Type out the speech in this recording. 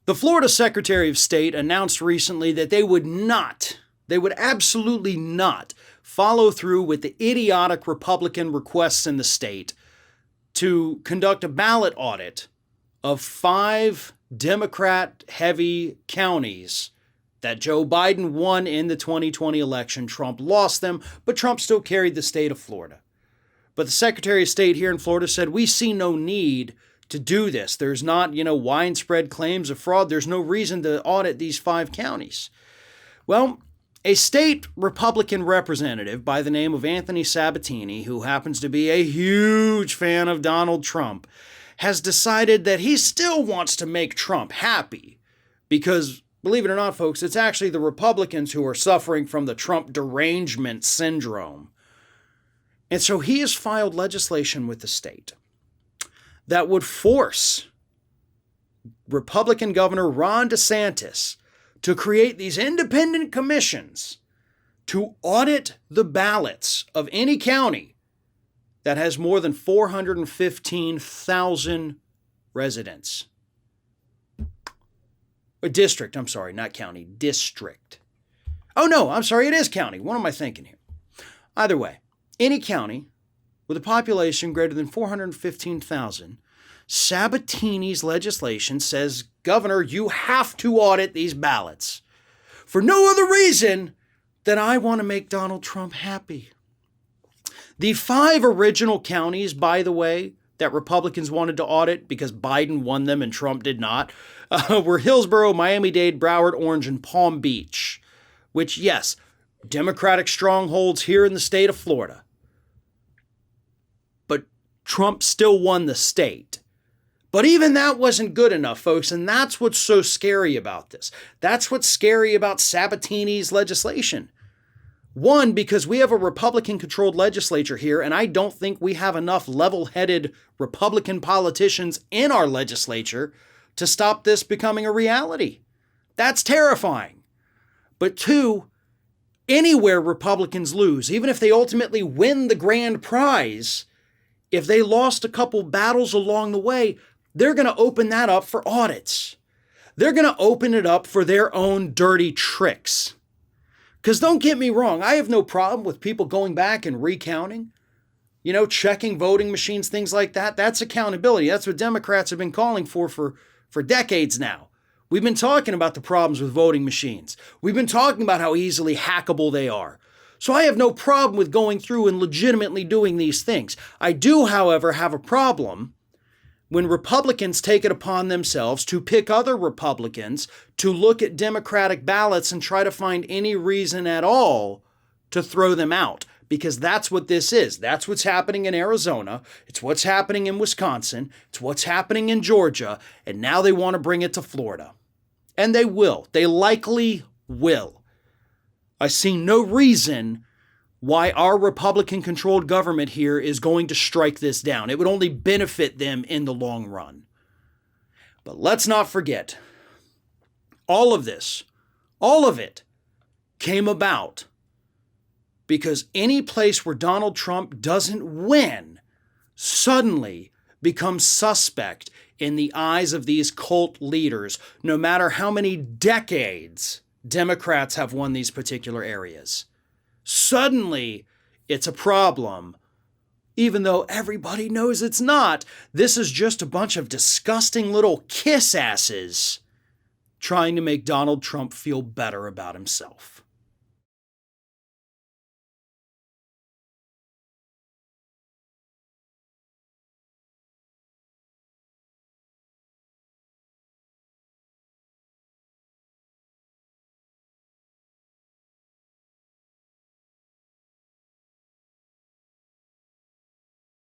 The Florida Secretary of State announced recently that they would absolutely not follow through with the idiotic Republican requests in the state to conduct a ballot audit of 5 Democrat-heavy counties that Joe Biden won in the 2020 election. Trump lost them, but Trump still carried the state of Florida. But the Secretary of State here in Florida said, we see no need to do this. There's not, widespread claims of fraud. There's no reason to audit these 5 counties. Well, a state Republican representative by the name of Anthony Sabatini, who happens to be a huge fan of Donald Trump, has decided that he still wants to make Trump happy because, believe it or not, folks, it's actually the Republicans who are suffering from the Trump derangement syndrome. And so he has filed legislation with the state that would force Republican Governor Ron DeSantis to create these independent commissions to audit the ballots of any county that has more than 415,000 residents. A district, I'm sorry, not county, district. Oh no, I'm sorry, it is county. What am I thinking here? Either way, any county with a population greater than 415,000, Sabatini's legislation says, Governor, you have to audit these ballots for no other reason than I want to make Donald Trump happy. The 5 original counties, by the way, that Republicans wanted to audit because Biden won them and Trump did not, were Hillsborough, Miami-Dade, Broward, Orange, and Palm Beach, which, yes, Democratic strongholds here in the state of Florida. But Trump still won the state. But even that wasn't good enough, folks, and that's what's so scary about this. That's what's scary about Sabatini's legislation. One, because we have a Republican-controlled legislature here, and I don't think we have enough level-headed Republican politicians in our legislature to stop this becoming a reality. That's terrifying. But 2, anywhere Republicans lose, even if they ultimately win the grand prize, if they lost a couple battles along the way, they're going to open that up for audits. They're going to open it up for their own dirty tricks. Because don't get me wrong, I have no problem with people going back and recounting, checking voting machines, things like that. That's accountability. That's what Democrats have been calling for decades now. We've been talking about the problems with voting machines. We've been talking about how easily hackable they are. So I have no problem with going through and legitimately doing these things. I do, however, have a problem when Republicans take it upon themselves to pick other Republicans to look at Democratic ballots and try to find any reason at all to throw them out. Because that's what this is. That's what's happening in Arizona. It's what's happening in Wisconsin. It's what's happening in Georgia. And now they want to bring it to Florida. And they will. They likely will. I see no reason why our Republican-controlled government here is going to strike this down. It would only benefit them in the long run. But let's not forget, all of it came about because any place where Donald Trump doesn't win suddenly becomes suspect in the eyes of these cult leaders, no matter how many decades Democrats have won these particular areas. Suddenly, it's a problem, even though everybody knows it's not. This is just a bunch of disgusting little kiss asses trying to make Donald Trump feel better about himself.